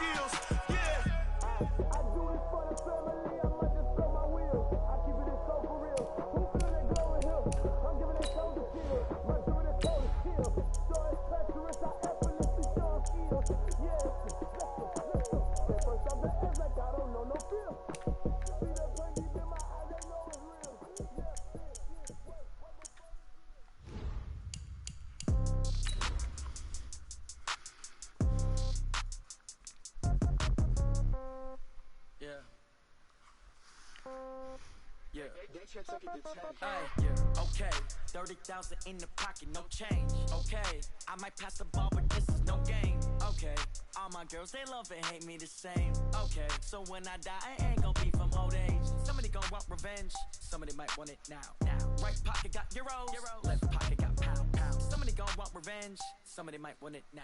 skills. Yeah. I do this for the family, I might just spell my wheels. I keep it so for real. Who feel that glowing hill? I'm giving that shoulder kill. My doing that shoulder kill. So it's treacherous, I effortlessly show skills. Yeah, let's go. Stay first off the edge like I don't know no feel. See that pain deep in my eyes, they know it's real. Yeah. Yeah, okay. 30,000 in the pocket, no change. Okay, I might pass the ball, but this is no game. Okay, all my girls, they love and hate me the same. Okay, so when I die, I ain't gonna be from old age. Somebody gonna want revenge, somebody might want it now. Right pocket got euros, left pocket got pound. Somebody gonna want revenge, somebody might want it now.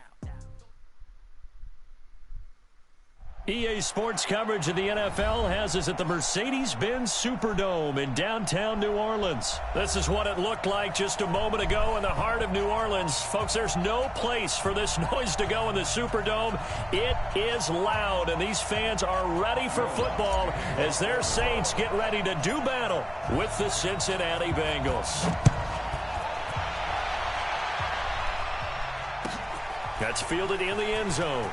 EA Sports coverage of the NFL has us at the Mercedes-Benz Superdome in downtown New Orleans. This is what it looked like just a moment ago in the heart of New Orleans. Folks, there's no place for this noise to go in the Superdome. It is loud, and these fans are ready for football as their Saints get ready to do battle with the Cincinnati Bengals. That's fielded in the end zone.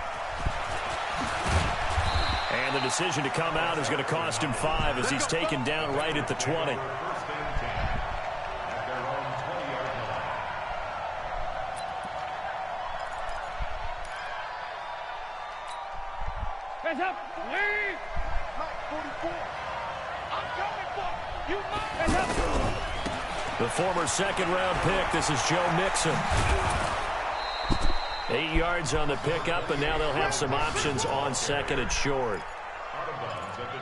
And the decision to come out is going to cost him 5 as he's taken down right at the 20. Hands up. Lead. Mike 44. I'm coming for you. Hands up. The former second-round pick, this is Joe Mixon. 8 yards on the pickup, and now they'll have some options on second and short.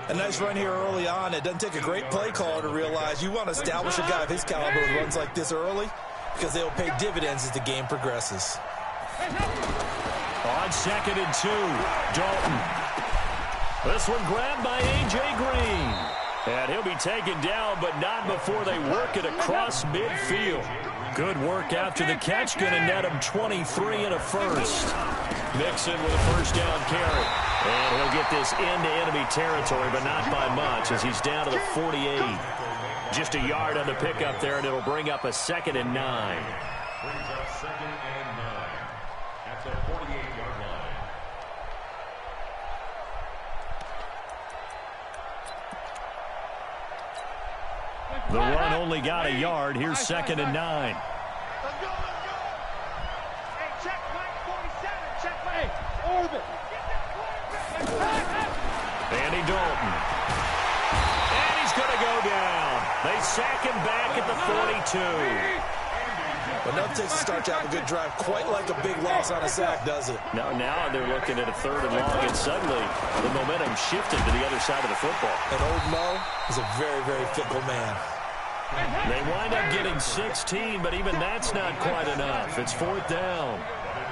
A nice run here early on. It doesn't take a great play caller to realize you want to establish a guy of his caliber with runs like this early because they'll pay dividends as the game progresses. On second and 2, Dalton. This one grabbed by A.J. Green. And he'll be taken down, but not before they work it across midfield. Good work after the catch, going to net him 23 and a first. Mixon with a first down carry. And he'll get this into enemy territory, but not by much as he's down to the 48. Just a yard on the pickup there, and it'll bring up a 2nd and 9. Brings up 2nd and 9 at the 48-yard line. The run only got a yard. Here's 2nd and 9. Let's go. Hey, check Mike 47. Check Mike. Orbit. Andy Dalton. And he's going to go down. They sack him back at the 42. But nothing takes a start to have a good drive quite like a big loss on a sack, does it? Now they're looking at a 3rd and long, and suddenly the momentum shifted to the other side of the football. And old Mo is a very, very fickle man. They wind up getting 16, but even that's not quite enough. It's 4th down.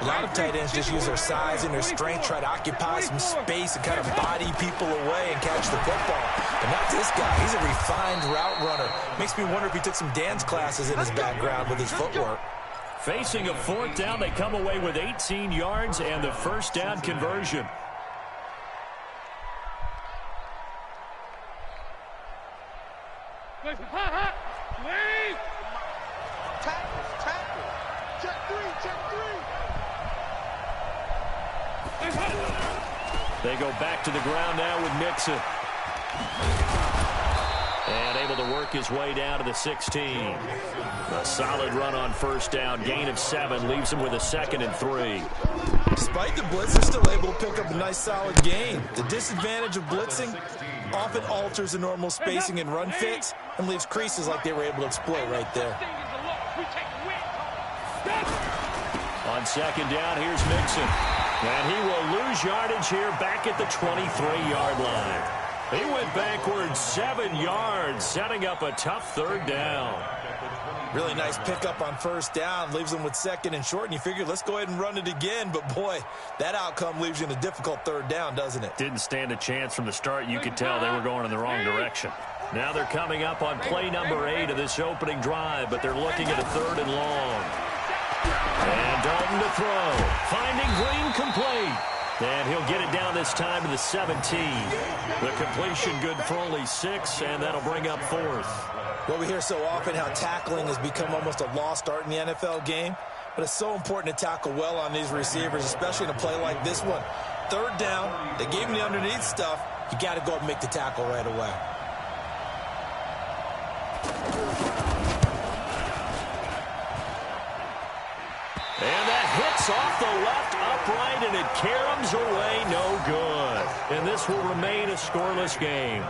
A lot of tight ends just use their size and their strength, try to occupy some space and kind of body people away and catch the football. But not this guy. He's a refined route runner. Makes me wonder if he took some dance classes in his background with his footwork. Facing a 4th down, they come away with 18 yards and the first down conversion. They go back to the ground now with Mixon. And able to work his way down to the 16. A solid run on first down. Gain of 7 leaves him with a 2nd and 3. Despite the blitz, they're still able to pick up a nice solid gain. The disadvantage of blitzing often alters the normal spacing and run fits and leaves creases like they were able to exploit right there. On second down, here's Mixon. And he will lose yardage here back at the 23-yard line. He went backwards 7 yards, setting up a tough 3rd down. Really nice pickup on first down. Leaves them with 2nd and short, and you figure, let's go ahead and run it again. But, boy, that outcome leaves you in a difficult 3rd down, doesn't it? Didn't stand a chance from the start. You could tell they were going in the wrong direction. Now they're coming up on play number 8 of this opening drive, but they're looking at a 3rd and long. And Dalton to throw. Finding Green complete. And he'll get it down this time to the 17. The completion good for only 6, and that'll bring up 4th. Well, we hear so often how tackling has become almost a lost art in the NFL game, but it's so important to tackle well on these receivers, especially in a play like this one. 3rd down, they gave him the underneath stuff. You got to go up and make the tackle right away. And that hits off the left upright, and it caroms away, no good. And this will remain a scoreless game.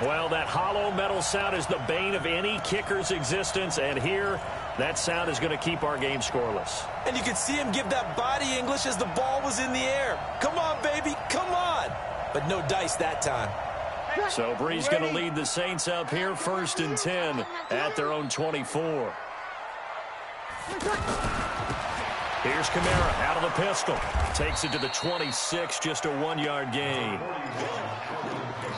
Well, that hollow metal sound is the bane of any kicker's existence, and here, that sound is going to keep our game scoreless. And you could see him give that body English as the ball was in the air. Come on, baby, come on. But no dice that time. So Bree's going to lead the Saints up here, 1st and 10 at their own 24. Here's Kamara out of the pistol. Takes it to the 26, just a 1-yard gain.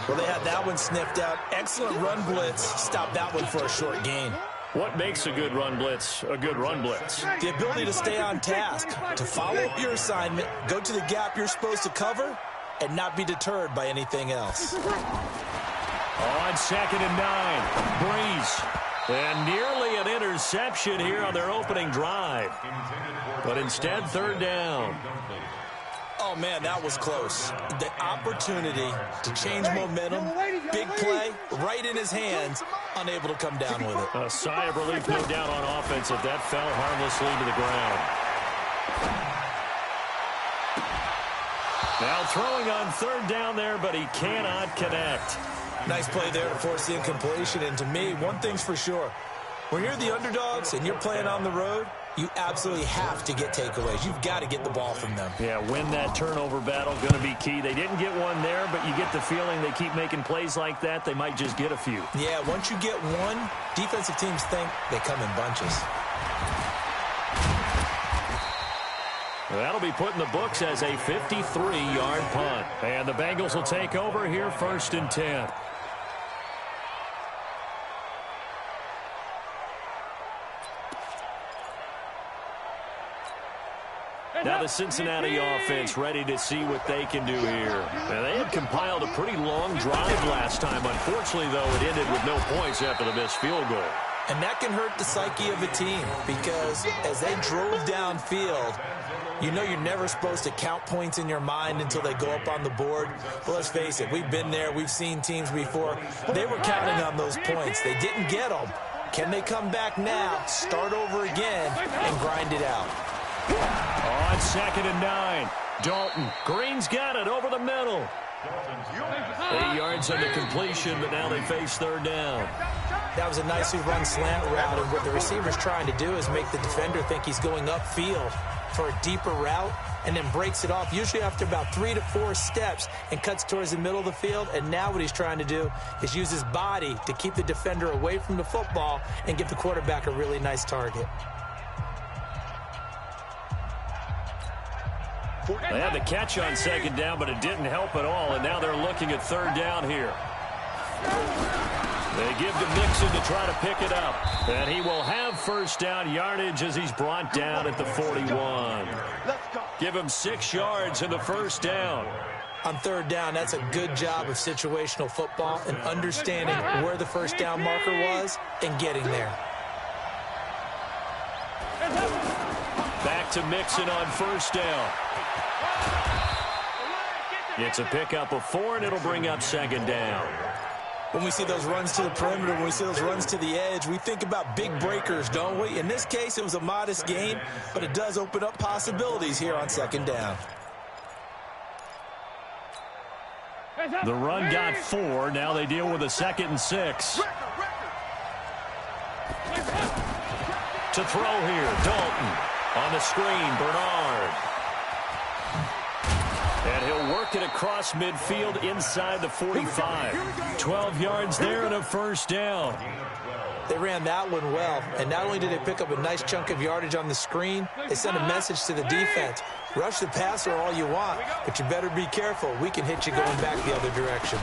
Well, they had that one sniffed out. Excellent run blitz. Stop that one for a short gain. What makes a good run blitz a good run blitz? The ability to stay on task, to follow up your assignment, go to the gap you're supposed to cover, and not be deterred by anything else. On 2nd and 9, Breeze. And nearly an interception here on their opening drive. But instead, 3rd down. Oh, man, that was close. The opportunity to change momentum, big play, right in his hands, unable to come down with it. A sigh of relief, no doubt, on offense if that fell harmlessly to the ground. Now throwing on 3rd down there, but he cannot connect. Nice play there to force the incompletion. And to me, one thing's for sure. When you're the underdogs and you're playing on the road, you absolutely have to get takeaways. You've got to get the ball from them. Yeah, win that turnover battle, going to be key. They didn't get one there, but you get the feeling they keep making plays like that, they might just get a few. Yeah, once you get one, defensive teams think they come in bunches. That'll be put in the books as a 53-yard punt. And the Bengals will take over here, 1st and 10. Now the Cincinnati offense ready to see what they can do here. Now, they had compiled a pretty long drive last time. Unfortunately, though, it ended with no points after the missed field goal. And that can hurt the psyche of a team because as they drove downfield, you know you're never supposed to count points in your mind until they go up on the board. But let's face it, we've been there. We've seen teams before. They were counting on those points. They didn't get them. Can they come back now, start over again, and grind it out? On 2nd and 9, Dalton. Green's got it over the middle. 8 yards on the completion, but now they face 3rd down. That was a nicely run slant route, and what the receiver's trying to do is make the defender think he's going upfield for a deeper route and then breaks it off, usually after about 3 to 4 steps, and cuts towards the middle of the field. And now what he's trying to do is use his body to keep the defender away from the football and give the quarterback a really nice target. They had the catch on 2nd down, but it didn't help at all, and now they're looking at 3rd down here. They give to Mixon to try to pick it up, and he will have 1st down yardage as he's brought down at the 41. Give him 6 yards in the 1st down. On 3rd down, that's a good job of situational football and understanding where the 1st down marker was and getting there. Back to Mixon on 1st down. It's a pickup of 4, and it'll bring up 2nd down. When we see those runs to the perimeter, when we see those runs to the edge, we think about big breakers, don't we? In this case, it was a modest gain, but it does open up possibilities here on 2nd down. The run got 4. Now they deal with a 2nd and 6. To throw here, Dalton. On the screen, Bernard. And he'll work it across midfield inside the 45. 12 yards there and a 1st down. They ran that one well, and not only did they pick up a nice chunk of yardage on the screen, they sent a message to the defense. Rush the passer all you want, but you better be careful. We can hit you going back the other direction.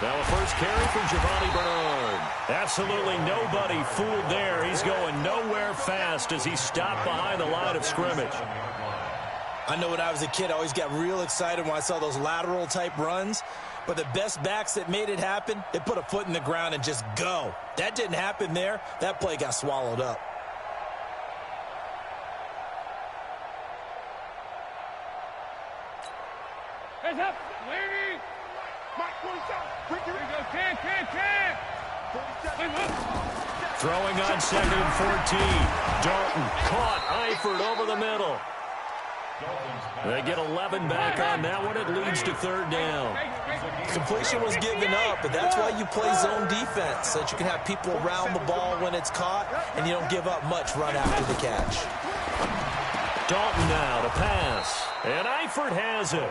Now a first carry for Giovanni Bernard. Absolutely nobody fooled there. He's going nowhere fast as he stopped behind the line of scrimmage. I know when I was a kid, I always got real excited when I saw those lateral type runs. But the best backs that made it happen, they put a foot in the ground and just go. That didn't happen there. That play got swallowed up. Hands up, lady. Mike, 47. Quick, here we go. 10. Throwing on 2nd and 14. Dalton caught Eifert over the middle. They get 11 back on that one. It leads to 3rd down. Completion was given up, but that's why you play zone defense, so that you can have people around the ball when it's caught, and you don't give up much run after the catch. Dalton now to pass. And Eifert has it.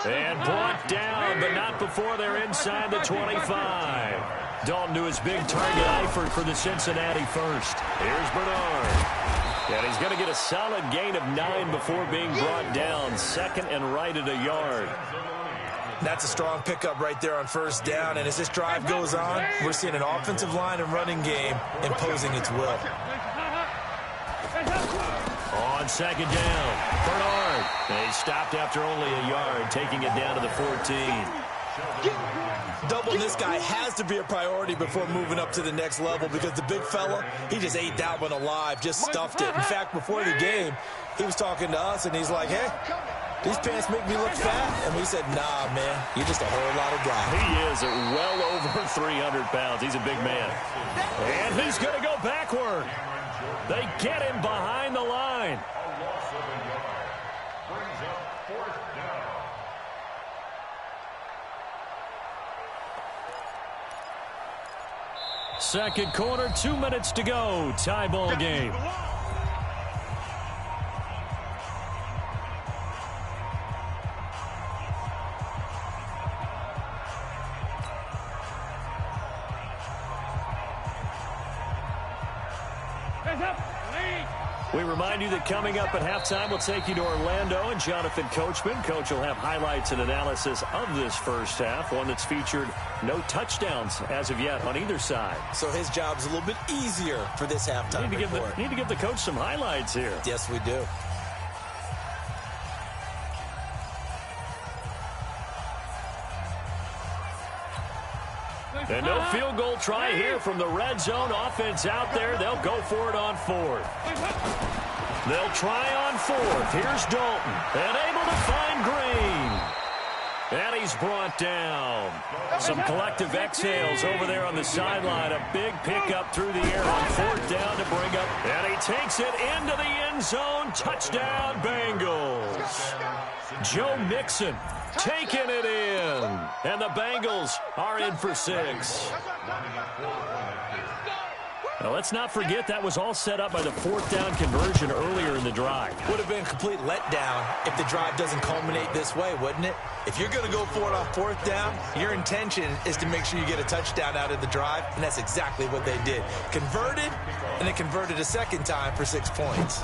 And brought down, but not before they're inside the 25. Dalton to his big target, Eifert for the Cincinnati first. Here's Bernard. And he's going to get a solid gain of 9 before being brought down. 2nd and right at a yard. That's a strong pickup right there on 1st down. And as this drive goes on, we're seeing an offensive line and running game imposing its will. On 2nd down, Bernard. They stopped after only a yard, taking it down to the 14. Doubling this guy has to be a priority before moving up to the next level, because the big fella, he just ate that one alive, just stuffed it. In fact, before the game, he was talking to us, and he's like, hey, these pants make me look fat. And we said, nah, man, you're just a whole lot of guy. He is well over 300 pounds. He's a big man. And he's going to go backward. They get him behind the line. Second quarter, 2 minutes to go. Tie ball game. We remind you that coming up at halftime, we'll take you to Orlando and Jonathan Coachman. Coach will have highlights and analysis of this first half, one that's featured no touchdowns as of yet on either side. So his job's a little bit easier for this halftime report. Need to give the coach some highlights here. Yes, we do. And no field goal try here from the red zone. Offense out there. They'll go for it on 4th. They'll try on 4th. Here's Dalton. And able to find Green. And he's brought down. Some collective exhales over there on the sideline. A big pickup through the air on 4th down to bring up. And he takes it into the end zone. Touchdown, Bengals. Joe Mixon taking it in. And the Bengals are in for 6. Now, let's not forget that was all set up by the 4th down conversion earlier in the drive. Would have been a complete letdown if the drive doesn't culminate this way, wouldn't it? If you're going to go for it on 4th down, your intention is to make sure you get a touchdown out of the drive, and that's exactly what they did. Converted, and they converted a second time for 6 points.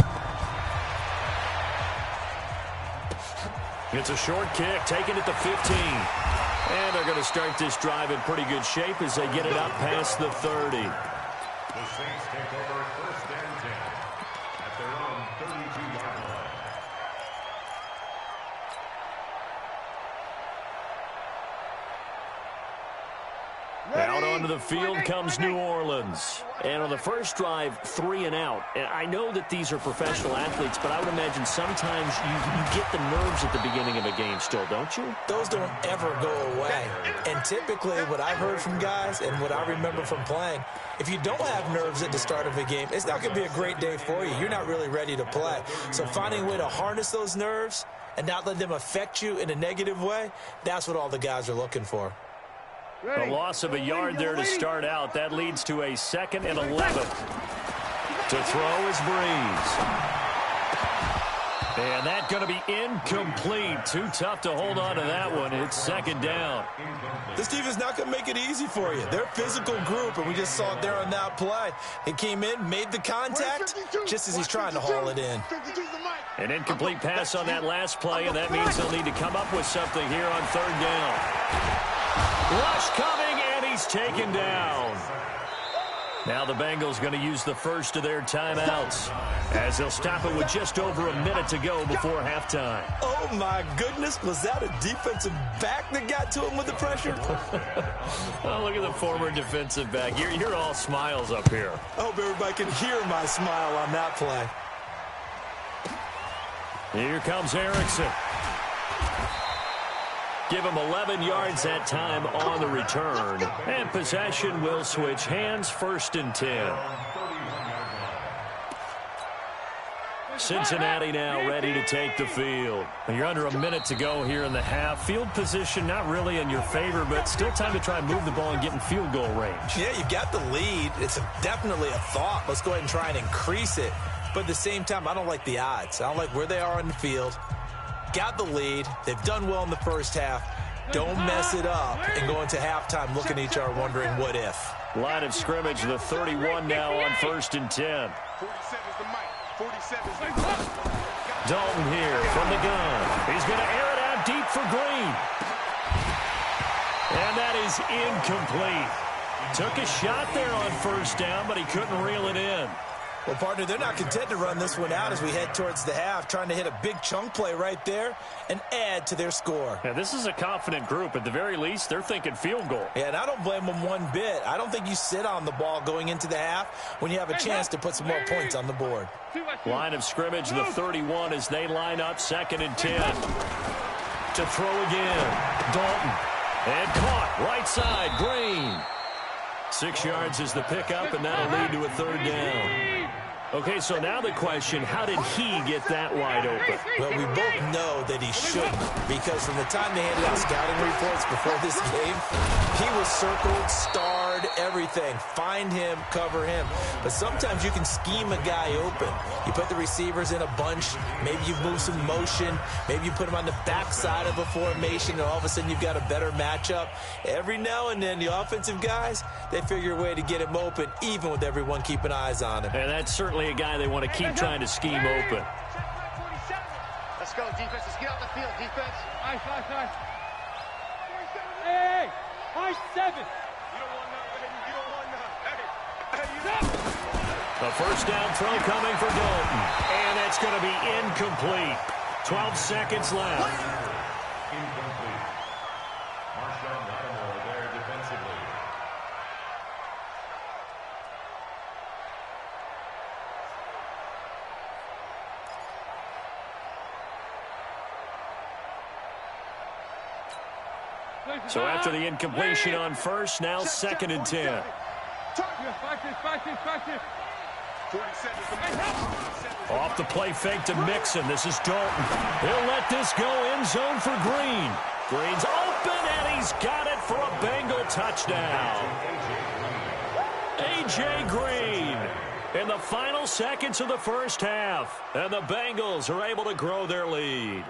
It's a short kick, taking it to 15. And they're going to start this drive in pretty good shape as they get it up past the 30. The Saints take over 1st and 10 at their own 32-yard line. Out onto the field comes New Orleans. And on the first drive, 3 and out. And I know that these are professional athletes, but I would imagine sometimes you get the nerves at the beginning of a game still, don't you? Those don't ever go away. And typically what I've heard from guys and what I remember from playing, if you don't have nerves at the start of a game, it's not going to be a great day for you. You're not really ready to play. So finding a way to harness those nerves and not let them affect you in a negative way, that's what all the guys are looking for. A loss of a yard there to start out. That leads to a 2nd and 11. To throw is Breeze. And that's going to be incomplete. Too tough to hold on to that one. It's 2nd down. This team is not going to make it easy for you. They're a physical group, and we just saw it there on that play. He came in, made the contact, just as he's trying to haul it in. An incomplete pass on that last play, and that means they'll need to come up with something here on 3rd down. Rush coming, and he's taken down. Now the Bengals going to use the first of their timeouts as they'll stop it with just over a minute to go before halftime. Oh, my goodness. Was that a defensive back that got to him with the pressure? Oh, look at the former defensive back. You're all smiles up here. I hope everybody can hear my smile on that play. Here comes Erickson. Give him 11 yards that time on the return. And possession will switch hands, 1st and 10. Cincinnati now ready to take the field. You're under a minute to go here in the half. Field position not really in your favor, but still time to try and move the ball and get in field goal range. Yeah, you've got the lead. It's definitely a thought. Let's go ahead and try and increase it. But at the same time, I don't like the odds. I don't like where they are on the field. Got the lead. They've done well in the first half. Don't mess it up and go into halftime looking at each other wondering what if. Line of scrimmage, the 31 now on 1st and 10. 47's the mic. 47's the Dalton here from the gun. He's going to air it out deep for Green. And that is incomplete. Took a shot there on 1st down, but he couldn't reel it in. Well, partner, they're not content to run this one out as we head towards the half, trying to hit a big chunk play right there and add to their score. Yeah, this is a confident group. At the very least, they're thinking field goal. Yeah, and I don't blame them one bit. I don't think you sit on the ball going into the half when you have a chance to put some more points on the board. Line of scrimmage, the 31 as they line up 2nd and 10. To throw again. Dalton. And caught right side. Green. 6 yards is the pickup, and that'll lead to a 3rd down. Okay, so now the question, how did he get that wide open? Well, we both know that he shouldn't, because from the time they handed out scouting reports before this game, he was circled, starred, everything. Find him, cover him. But sometimes you can scheme a guy open. You put the receivers in a bunch, maybe you move some motion, maybe you put him on the backside of a formation, and all of a sudden you've got a better matchup. Every now and then, the offensive guys, they figure a way to get him open, even with everyone keeping eyes on him. And that's certainly a guy they want to keep trying to scheme open. Let's go, defense. Let's get out the field, defense. Nice. Hey, nice 7. You don't want none, baby. You don't want none. Hey, you The 1st down throw coming for Dalton. And that's going to be incomplete. 12 seconds left. Incomplete. Marshawn Lattimore there defensively. So after the incompletion on 1st, now 2nd and 10. Off the play fake to Mixon. This is Dalton. He'll let this go end zone for Green. Green's open, and he's got it for a Bengal touchdown. A.J. Green in the final seconds of the first half. And the Bengals are able to grow their lead.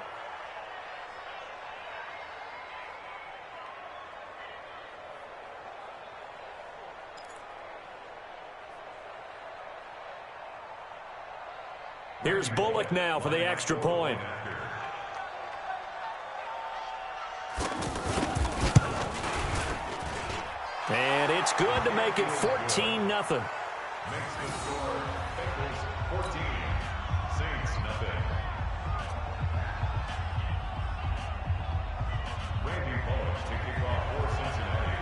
Here's Bullock now for the extra point. And it's good to make it 14-0. Makes the score Bengals 14, Saints nothing. Randy Bullock to kick off for Cincinnati.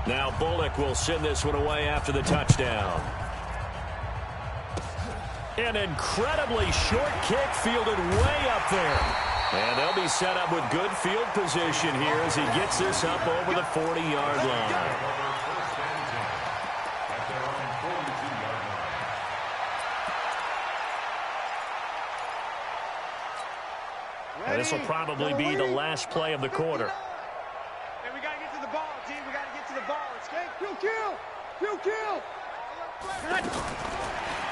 Now Bullock will send this one away after the touchdown. An incredibly short kick fielded way up there. And they'll be set up with good field position here as he gets this up over the 40-yard line. And this will probably be the last play of the quarter. Hey, we got to get to the ball, team. We got to get to the ball. Escape. Kill.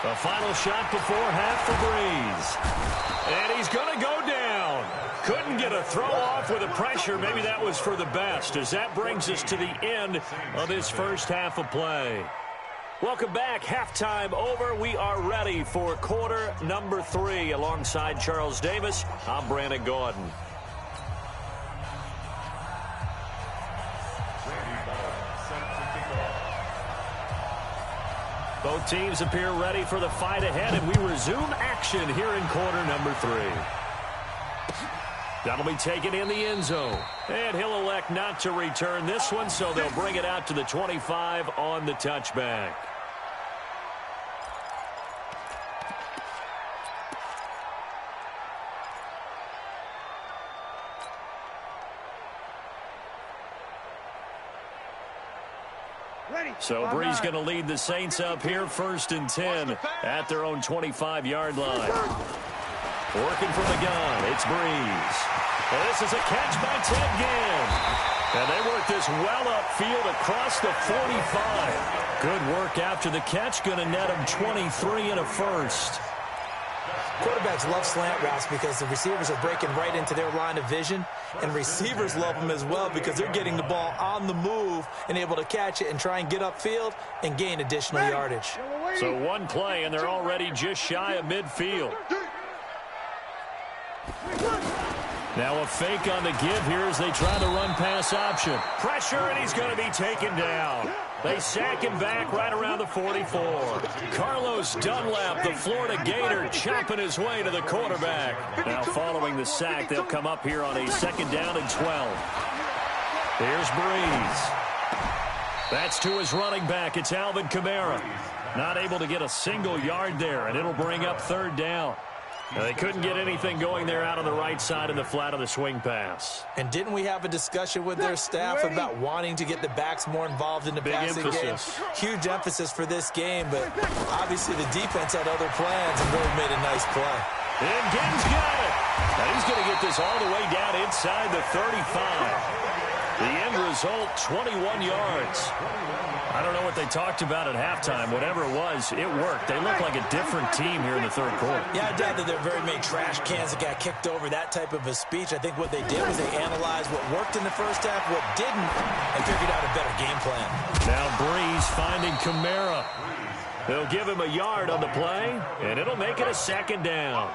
The final shot before half for Breeze. And he's going to go down. Couldn't get a throw off with the pressure. Maybe that was for the best, as that brings us to the end of this first half of play. Welcome back. Halftime over. We are ready for quarter number 3. Alongside Charles Davis, I'm Brandon Gordon. Both teams appear ready for the fight ahead, and we resume action here in quarter number 3. That'll be taken in the end zone. And he'll elect not to return this one, so they'll bring it out to the 25 on the touchback. So Brees going to lead the Saints up here, 1st and 10 at their own 25-yard line. Working from the gun, it's Brees. And this is a catch by Ted Ginn. And they work this well upfield across the 45. Good work after the catch, going to net him 23 and a first. Quarterbacks love slant routes because the receivers are breaking right into their line of vision, and receivers love them as well because they're getting the ball on the move and able to catch it and try and get upfield and gain additional yardage. So one play, and they're already just shy of midfield. Now a fake on the give here as they try the run-pass option. Pressure, and he's going to be taken down. They sack him back right around the 44. Carlos Dunlap, the Florida Gator, chopping his way to the quarterback. Now following the sack, they'll come up here on a 2nd down and 12. Here's Brees. That's to his running back. It's Alvin Kamara. Not able to get a single yard there, and it'll bring up 3rd down. Now, they couldn't get anything going there out on the right side in the flat of the swing pass. And didn't we have a discussion with their staff about wanting to get the backs more involved in the passing game? Huge emphasis for this game, but obviously the defense had other plans and really made a nice play. And Ginn's got it. Now he's going to get this all the way down inside the 35. The end result, 21 yards. I don't know what they talked about at halftime. Whatever it was, it worked. They look like a different team here in the 3rd quarter. Yeah, I doubt that there are very many trash cans that got kicked over, that type of a speech. I think what they did was they analyzed what worked in the first half, what didn't, and figured out a better game plan. Now Brees finding Kamara. They'll give him a yard on the play, and it'll make it a 2nd down.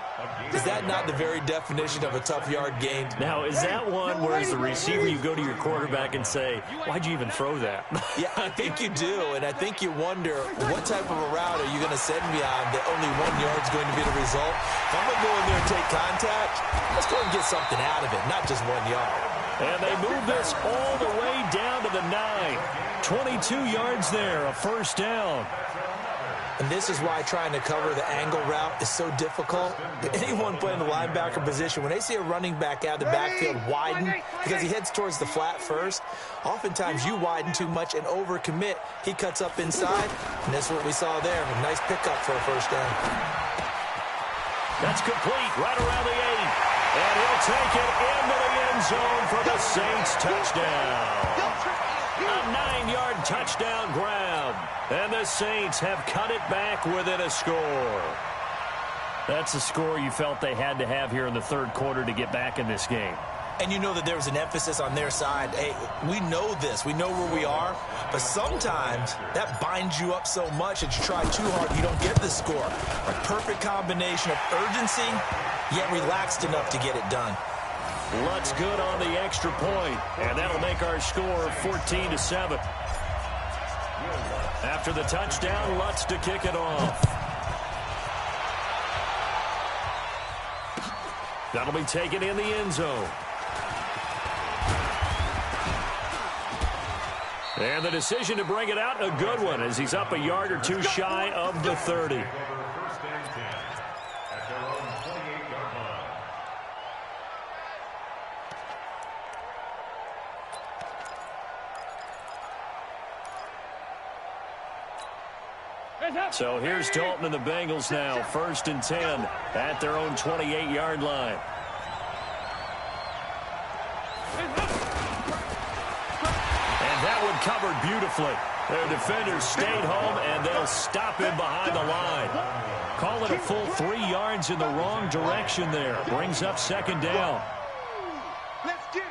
Is that not the very definition of a tough yard gain? Now, is that one where as the receiver you go to your quarterback and say, why'd you even throw that? Yeah, I think you do, and I think you wonder what type of a route are you going to send me on that only 1 yard's going to be the result? If I'm going to go in there and take contact, let's go and get something out of it, not just 1 yard. And they move this all the way down to the 9. 22 yards there, a 1st down. And this is why trying to cover the angle route is so difficult. Anyone playing the linebacker position, when they see a running back out of the backfield widen because he heads towards the flat first, oftentimes you widen too much and overcommit. He cuts up inside, and that's what we saw there. A nice pickup for a 1st down. That's complete right around the 8. And he'll take it into the end zone for the Saints touchdown. A 9-yard touchdown grab. And the Saints have cut it back within a score. That's a score you felt they had to have here in the 3rd quarter to get back in this game. And you know that there was an emphasis on their side. Hey, we know this. We know where we are. But sometimes that binds you up so much that you try too hard, you don't get the score. A perfect combination of urgency, yet relaxed enough to get it done. Lutz good on the extra point, and that'll make our score 14-7. After the touchdown, Lutz to kick it off. That'll be taken in the end zone. And the decision to bring it out, a good one, as he's up a yard or two shy of the 30. So here's Dalton and the Bengals now, 1st and 10 at their own 28-yard line. And that one covered beautifully. Their defenders stayed home, and they'll stop him behind the line. Call it a full 3 yards in the wrong direction there. Brings up 2nd down. Let's get it.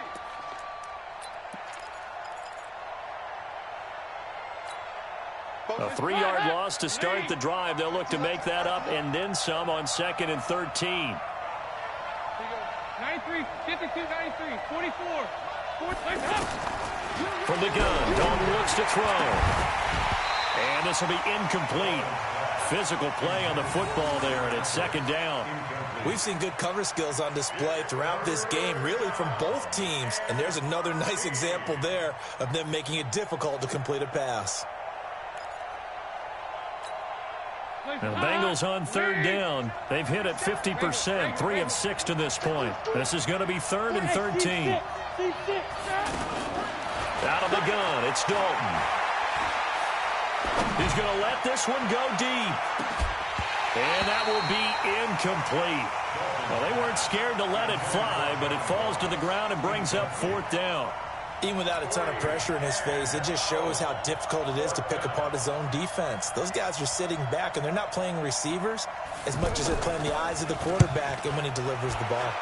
A 3-yard loss to start the drive. They'll look to make that up and then some on 2nd and 13. 93, 52, 93, 44. From the gun, Dalton looks to throw. And this will be incomplete. Physical play on the football there, and it's 2nd down. We've seen good cover skills on display throughout this game, really from both teams. And there's another nice example there of them making it difficult to complete a pass. The Bengals on 3rd down. They've hit it 50%, 3 of 6 to this point. This is going to be 3rd and 13. Out of the gun, it's Dalton. He's going to let this one go deep. And that will be incomplete. Well, they weren't scared to let it fly, but it falls to the ground and brings up 4th down. Even without a ton of pressure in his face, it just shows how difficult it is to pick apart his own defense. Those guys are sitting back, and they're not playing receivers as much as they're playing the eyes of the quarterback and when he delivers the ball.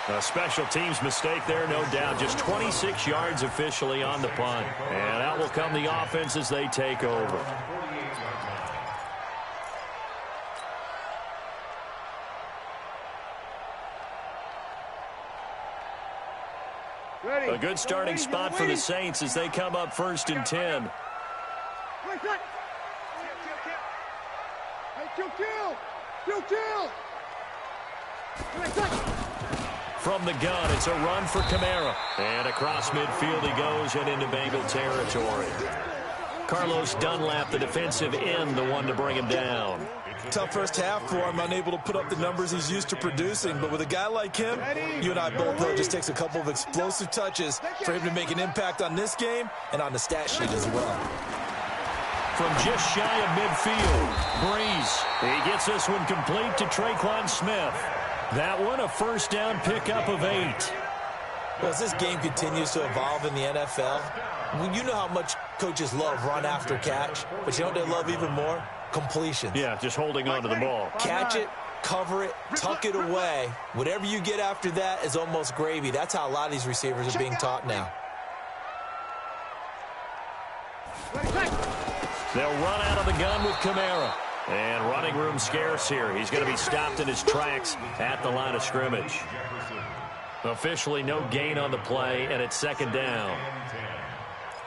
A special teams mistake there, no doubt. Just 26 yards officially on the punt. And out will come the offense as they take over. A good starting spot for the Saints as they come up 1st and 10. From the gun, it's a run for Kamara. And across midfield he goes and into Bengal territory. Carlos Dunlap, the defensive end, the one to bring him down. Tough first half for him, unable to put up the numbers he's used to producing. But with a guy like him, you and I both know it just takes a couple of explosive touches for him to make an impact on this game and on the stat sheet as well. From just shy of midfield, Breeze. He gets this one complete to Traquan Smith. That one a 1st down pickup of 8. Well, as this game continues to evolve in the NFL, you know how much coaches love run after catch, but you know what they love even more? Completions. Yeah, just holding on to the ball. Catch it, cover it, tuck it away. Whatever you get after that is almost gravy. That's how a lot of these receivers are being taught now. They'll run out of the gun with Kamara. And running room scarce here. He's going to be stopped in his tracks at the line of scrimmage. Officially no gain on the play, and it's 2nd down.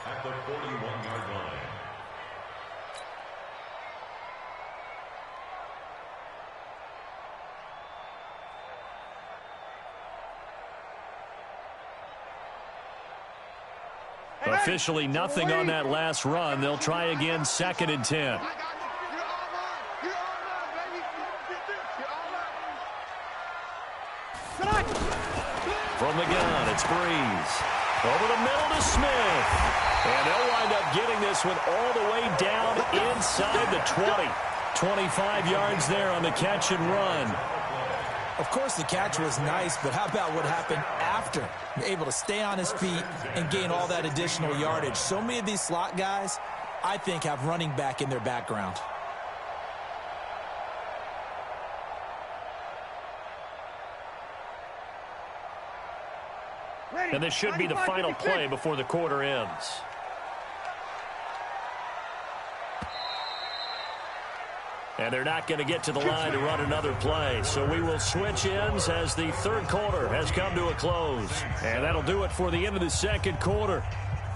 At the 41-yard line. Officially nothing on that last run. They'll try again 2nd and 10. From the gun, it's Breeze. Over the middle to Smith. And they'll wind up getting this one all the way down inside the 20. 25 yards there on the catch and run. Of course, the catch was nice, but how about what happened after? Able to stay on his feet and gain all that additional yardage. So many of these slot guys, I think, have running back in their background. And this should be the final play before the quarter ends. And they're not going to get to the line to run another play. So we will switch ends as the 3rd quarter has come to a close. And that'll do it for the end of the 2nd quarter.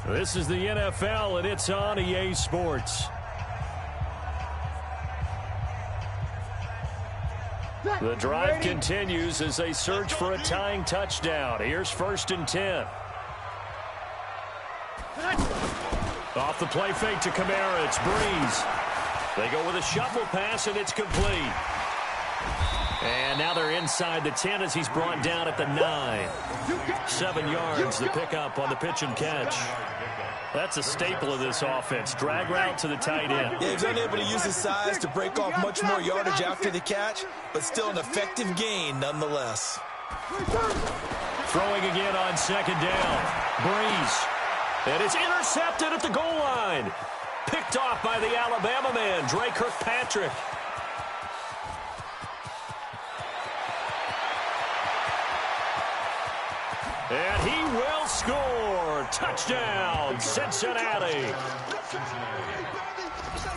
This is the NFL, and it's on EA Sports. The drive continues as they search for a tying touchdown. Here's 1st and 10. Off the play fake to Kamara, it's Breeze. They go with a shuffle pass, and it's complete. And now they're inside the 10 as he's brought down at the 9. 7 yards, the pickup on the pitch and catch. That's a staple of this offense. Drag route to the tight end. Yeah, he's unable to use his size to break off much more yardage after the catch, but still an effective gain nonetheless. Throwing again on 2nd down. Breeze. And it's intercepted at the goal line. Picked off by the Alabama man, Dre Kirkpatrick. And he will score. Touchdown, Cincinnati.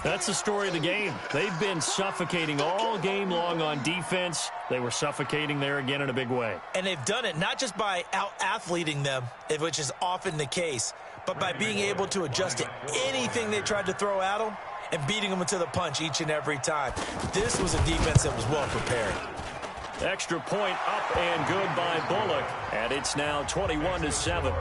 That's the story of the game. They've been suffocating all game long on defense. They were suffocating there again in a big way. And they've done it not just by out-athleting them, which is often the case, but by being able to adjust to anything they tried to throw at them and beating them to the punch each and every time. This was a defense that was well prepared. Extra point up and good by Bullock, and it's now 21-7.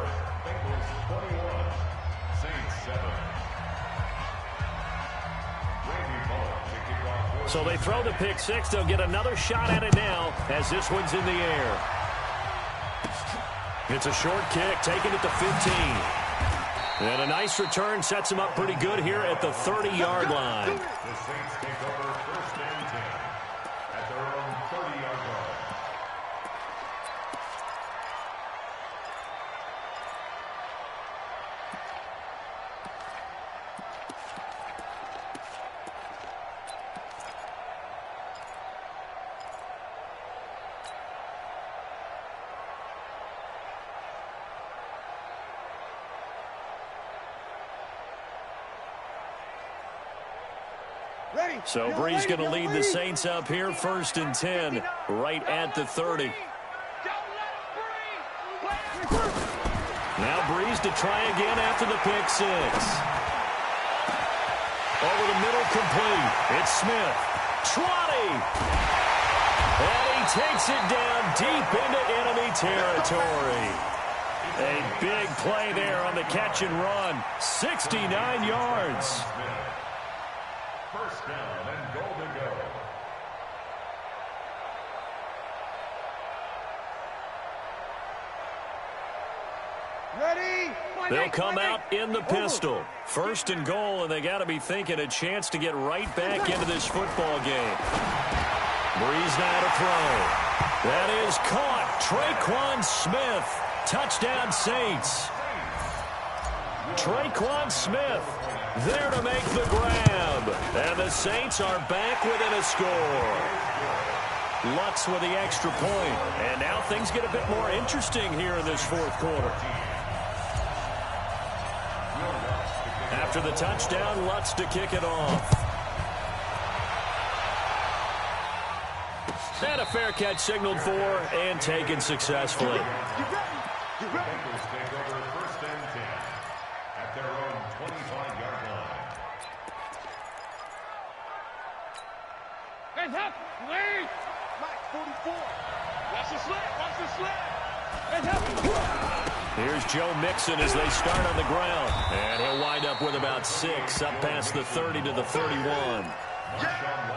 So they throw the pick six. They'll get another shot at it now as this one's in the air. It's a short kick, taken at the 15. And a nice return sets him up pretty good here at the 30-yard line. The Saints take over first and 10 at their own 30-yard line. So Brees going to lead the Saints up here, first and 10, right at the 30. Now Brees to try again after the pick six. Over the middle, complete. It's Smith. 20. And he takes it down deep into enemy territory. A big play there on the catch and run. 69 yards. First down and goal to go. Ready? They'll come out in the pistol. First and goal, and they got to be thinking a chance to get right back into this football game. Brees now to throw. That is caught. Traquan Smith. Touchdown Saints. Traquan Smith there to make the grab. And the Saints are back within a score. Lutz with the extra point. And now things get a bit more interesting here in this fourth quarter. After the touchdown, Lutz to kick it off. And a fair catch signaled for and taken successfully. Bengals take over first and 10 at their own 25-yard line. Hands up! Lead! Mike, 44. Watch the sled! Watch the sled! Hands up! Here's Joe Mixon as they start on the ground. And he'll wind up with about 6, up past the 30 to the 31.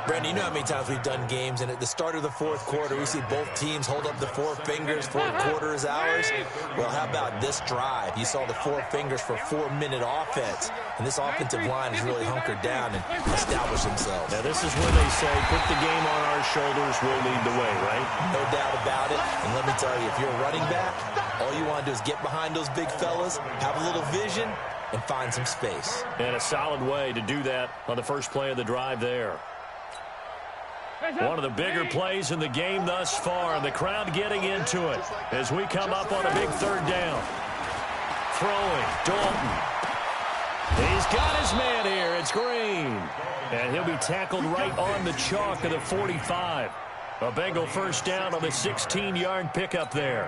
Brandon, you know how many times we've done games, and at the start of the fourth quarter, we see both teams hold up the four fingers, fourth quarter is ours. Well, how about this drive? You saw the four fingers for 4-minute offense, and this offensive line has really hunkered down and established themselves. Now, this is when they say, put the game on our shoulders, we'll lead the way, right? No doubt about it, and let me tell you, if you're a running back, all you want to do is get behind those big fellas, have a little vision, and find some space. And a solid way to do that on the first play of the drive there. One of the bigger plays in the game thus far, and the crowd getting into it as we come up on a big third down. Throwing, Dalton. He's got his man here. It's Green. And he'll be tackled right on the chalk of the 45. A Bengal first down on the 16-yard pickup there.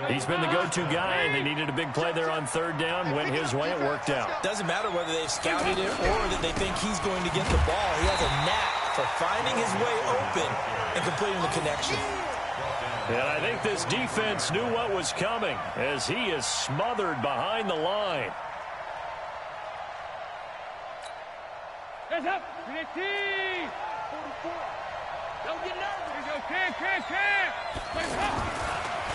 He's been the go-to guy, and they needed a big play there on third down. Went his way, it worked out. Doesn't matter whether they've scouted it or that they think he's going to get the ball. He has a knack for finding his way open and completing the connection. And I think this defense knew what was coming as he is smothered behind the line. Hands up! Team! 44. Don't get nervous.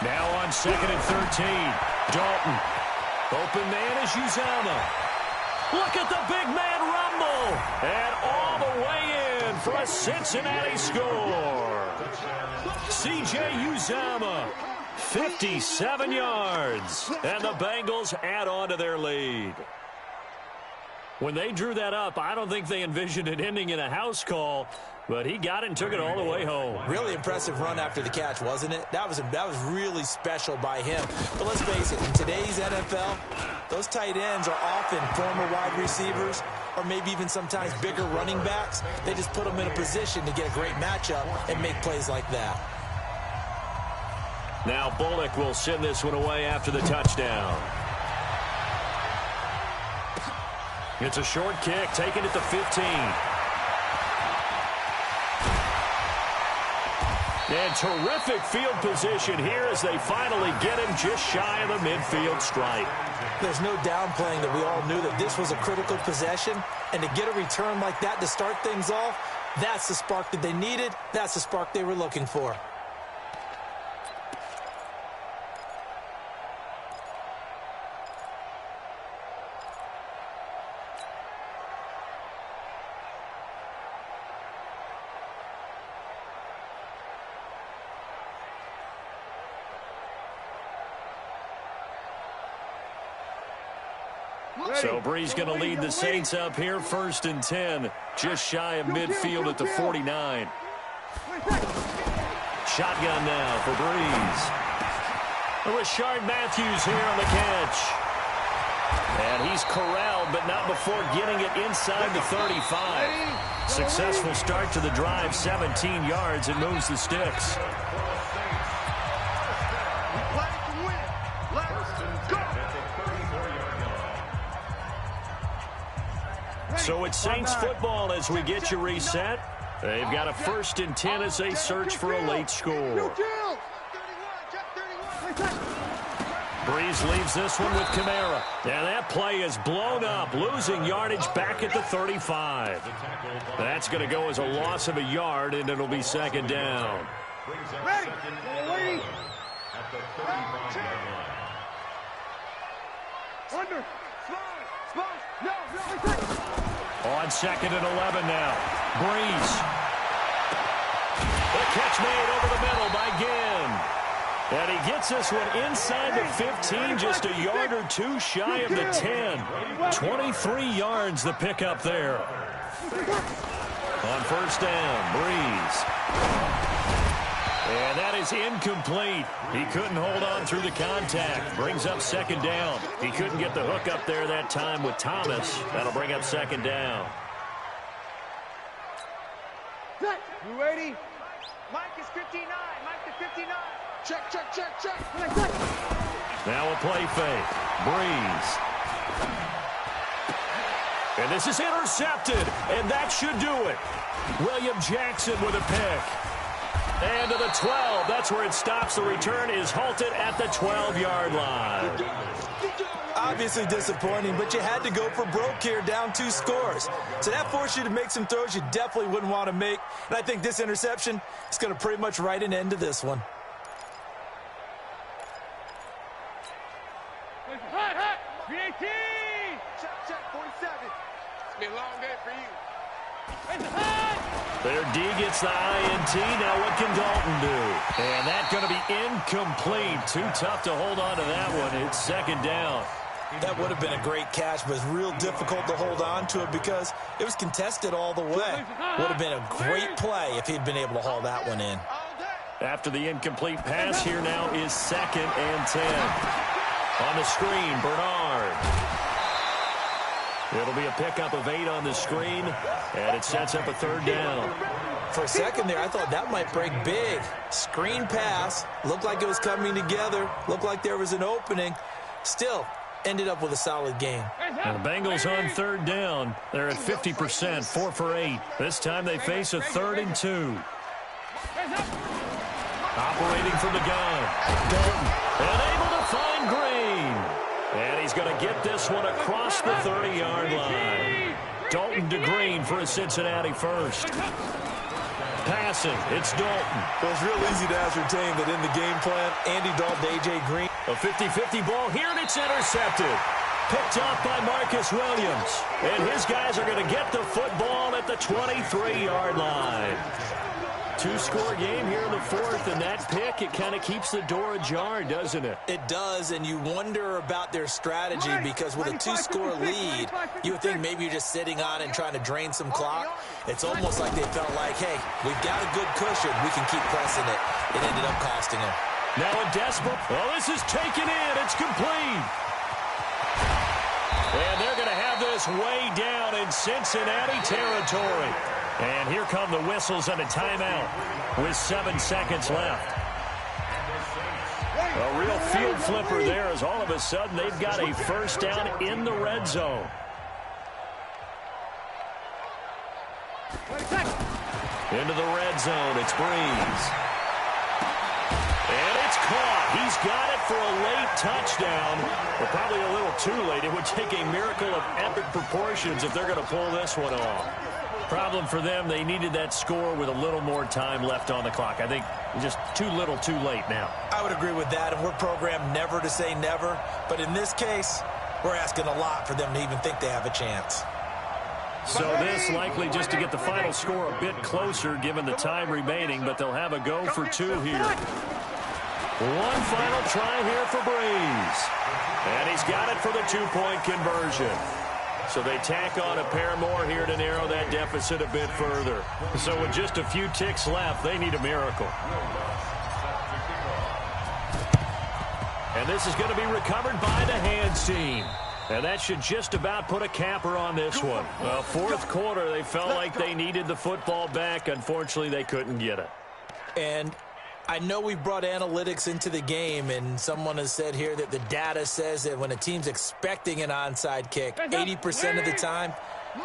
Now on second and 13. Dalton. Open man is Uzama. Look at the big man rumble. And all the way in for a Cincinnati score. C.J. Uzama. 57 yards. And the Bengals add on to their lead. When they drew that up, I don't think they envisioned it ending in a house call, but he got it and took it all the way home. Really impressive run after the catch, wasn't it? That was really special by him. But let's face it, in today's NFL, those tight ends are often former wide receivers or maybe even sometimes bigger running backs. They just put them in a position to get a great matchup and make plays like that. Now Bullock will send this one away after the touchdown. It's a short kick, taken at the 15. And terrific field position here as they finally get him just shy of the midfield stripe. There's no downplaying that we all knew that this was a critical possession, and to get a return like that to start things off, that's the spark that they needed. That's the spark they were looking for. So Brees going to lead the Saints up here, 1st and 10, just shy of midfield at the 49. Shotgun now for Brees. Rashard Matthews here on the catch. And he's corralled, but not before getting it inside the 35. Successful start to the drive, 17 yards, and moves the sticks. So it's Saints football as we get you reset. They've got a 1st and 10 as they search for a late score. Brees leaves this one with Kamara. And that play is blown up, losing yardage back at the 35. That's going to go as a loss of a yard, and it'll be 2nd down. Ready. At the 35-yard line. Under. Slide. No. On 2nd and 11 now. Brees. The catch made over the middle by Ginn. And he gets this one inside the 15, just a yard or two shy of the 10. 23 yards the pickup there. On 1st down, Brees. And that is incomplete. He couldn't hold on through the contact. Brings up 2nd down. He couldn't get the hook up there that time with Thomas. That'll bring up 2nd down. You ready? Mike is 59. Mike is 59. Check. Now a play fake. Brees. And this is intercepted. And that should do it. William Jackson with a pick. And to the 12. That's where it stops. The return is halted at the 12-yard line. Obviously disappointing, but you had to go for broke here, down 2 scores. So that forced you to make some throws you definitely wouldn't want to make. And I think this interception is going to pretty much write an end to this one. Hot. 318. Check. 47. It's been a long day for you. Their D gets the INT. Now what can Dalton do? And that's going to be incomplete. Too tough to hold on to that one. It's 2nd down. That would have been a great catch, but it's real difficult to hold on to it because it was contested all the way. Would have been a great play if he'd been able to haul that one in. After the incomplete pass, here now is 2nd and 10. On the screen, Bernard. It'll be a pickup of 8 on the screen, and it sets up a 3rd down. For a second there, I thought that might break big. Screen pass, looked like it was coming together, looked like there was an opening. Still, ended up with a solid game. And the Bengals on 3rd down. They're at 50%, 4 for 8. This time they face a 3rd and 2. Operating from the gun. Dalton, and able to find Green. And he's going to get this one across the 30-yard line. Dalton to Green for a Cincinnati first. Passing, it's Dalton. Well, it's real easy to ascertain that in the game plan, Andy Dalton to A.J. Green. A 50-50 ball here, and it's intercepted. Picked off by Marcus Williams. And his guys are going to get the football at the 23-yard line. two-score game here in the fourth, and that pick, it kind of keeps the door ajar, doesn't it? It does, and you wonder about their strategy because with a two-score lead, you would think maybe you're just sitting on and trying to drain some clock. It's almost like they felt like, hey, we've got a good cushion. We can keep pressing it. It ended up costing them. Now a desperate. Oh, this is taken in. It's complete. And they're going to have this way down in Cincinnati territory. And here come the whistles and a timeout with 7 seconds left. A real field flipper there as all of a sudden they've got a first down in the red zone. Into the red zone, it's Breeze. And it's caught. He's got it for a late touchdown. But probably a little too late. It would take a miracle of epic proportions if they're going to pull this one off. Problem for them, they needed that score with a little more time left on the clock. I think just too little too late now. I would agree with that, and we're programmed never to say never. But in this case, we're asking a lot for them to even think they have a chance. So this likely just to get the final score a bit closer given the time remaining, but they'll have a go for two here. One final try here for Breeze. And he's got it for the two-point conversion. So they tack on a pair more here to narrow that deficit a bit further. So with just a few ticks left, they need a miracle. And this is going to be recovered by the hands team. And that should just about put a capper on this one. Fourth quarter, they felt like they needed the football back. Unfortunately, they couldn't get it. And I know we brought analytics into the game, and someone has said here that the data says that when a team's expecting an onside kick, 80% of the time,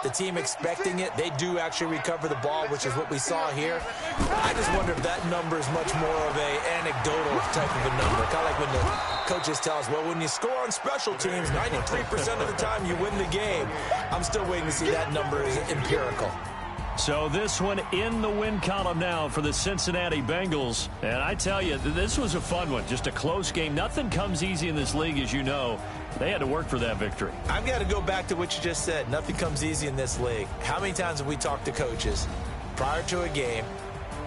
the team expecting it, they do actually recover the ball, which is what we saw here. I just wonder if that number is much more of an anecdotal type of a number. Kind of like when the coaches tell us, well, when you score on special teams, 93% of the time you win the game. I'm still waiting to see that number is empirical. So this one in the win column now for the Cincinnati Bengals. And I tell you, this was a fun one. Just a close game. Nothing comes easy in this league, as you know. They had to work for that victory. I've got to go back to what you just said. Nothing comes easy in this league. How many times have we talked to coaches prior to a game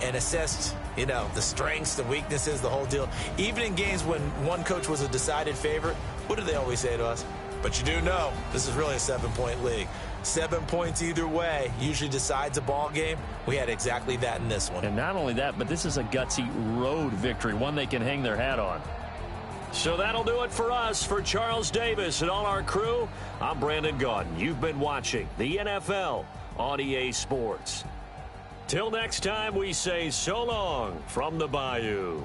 and assessed, the strengths, the weaknesses, the whole deal? Even in games when one coach was a decided favorite, what do they always say to us? But you do know this is really a 7-point league. 7 points either way usually decides a ball game. We had exactly that in this one. And not only that, but this is a gutsy road victory, one they can hang their hat on. So that'll do it for us. For Charles Davis and all our crew, I'm Brandon Gaudin. You've been watching the NFL on EA Sports. Till next time, we say so long from the Bayou.